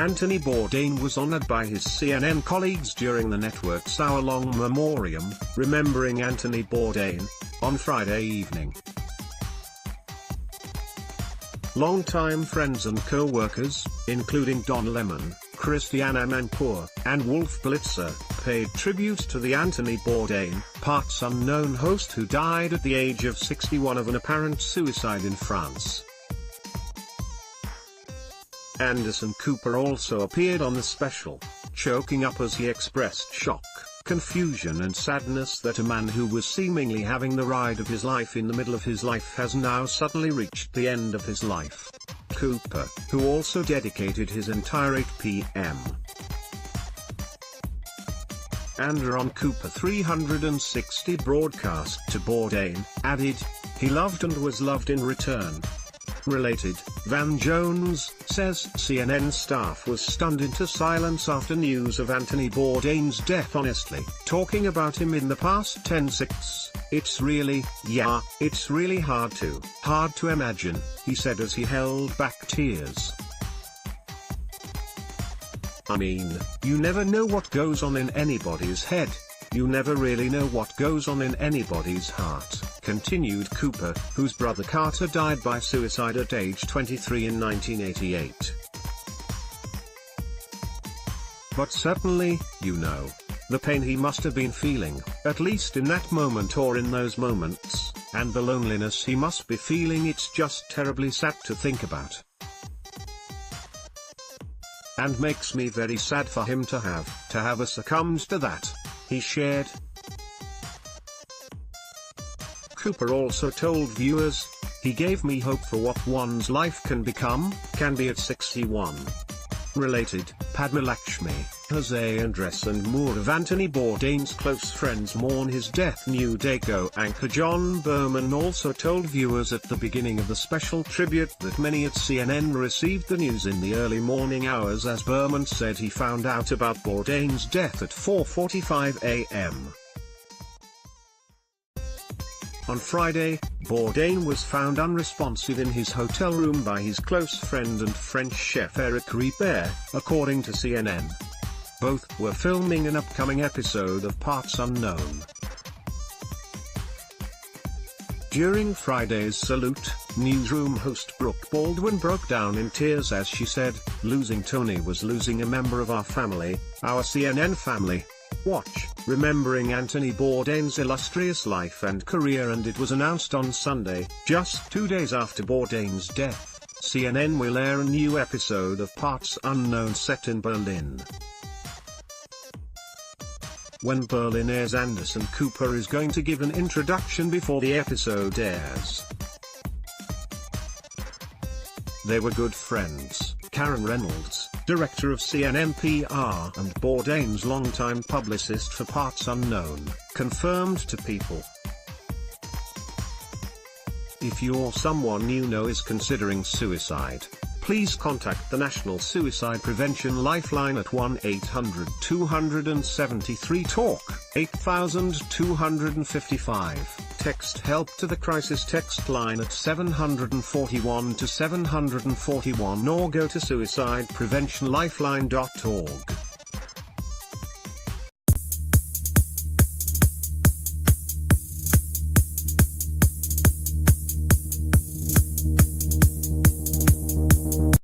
Anthony Bourdain was honored by his CNN colleagues during the network's hour-long memoriam, remembering Anthony Bourdain, on Friday evening. Longtime friends and co-workers, including Don Lemon, Christiane Amanpour, and Wolf Blitzer, paid tribute to the Anthony Bourdain, parts unknown host who died at the age of 61 of an apparent suicide in France. Anderson Cooper also appeared on the special, choking up as he expressed shock, confusion and sadness that a man who was seemingly having the ride of his life in the middle of his life has now suddenly reached the end of his life. Cooper, who also dedicated his entire 8 p.m. and on Cooper 360 broadcast to Bourdain, added, "He loved and was loved in return." Related, Van Jones says CNN staff was stunned into silence after news of Anthony Bourdain's death. Honestly, talking about him in the past 10-6, it's really hard to imagine, he said as he held back tears. I mean, you never know what goes on in anybody's head. You never really know what goes on in anybody's heart, continued Cooper, whose brother Carter died by suicide at age 23 in 1988. But certainly, the pain he must have been feeling, at least in that moment or in those moments, and the loneliness he must be feeling, it's just terribly sad to think about. And makes me very sad for him to have succumbed to that, he shared. Cooper also told viewers, "He gave me hope for what one's life can be at 61. Related, Padma Lakshmi, Jose Andres and more of Anthony Bourdain's close friends mourn his death. New Dago anchor John Berman also told viewers at the beginning of the special tribute that many at CNN received the news in the early morning hours, as Berman said he found out about Bourdain's death at 4:45 a.m. On Friday, Bourdain was found unresponsive in his hotel room by his close friend and French chef Eric Ripert, according to CNN. Both were filming an upcoming episode of Parts Unknown. During Friday's salute, newsroom host Brooke Baldwin broke down in tears as she said, "Losing Tony was losing a member of our family, our CNN family. Watch, remembering Anthony Bourdain's illustrious life and career." And it was announced on Sunday, just 2 days after Bourdain's death, CNN will air a new episode of Parts Unknown set in Berlin. When Berlin airs, Anderson Cooper is going to give an introduction before the episode airs. They were good friends, Karen Reynolds, director of CNN PR and Bourdain's longtime publicist for Parts Unknown, confirmed to People. If you're someone you know is considering suicide, please contact the National Suicide Prevention Lifeline at 1-800-273-TALK, 8255. Text HELP to the crisis text line at 741 to 741 or go to suicidepreventionlifeline.org.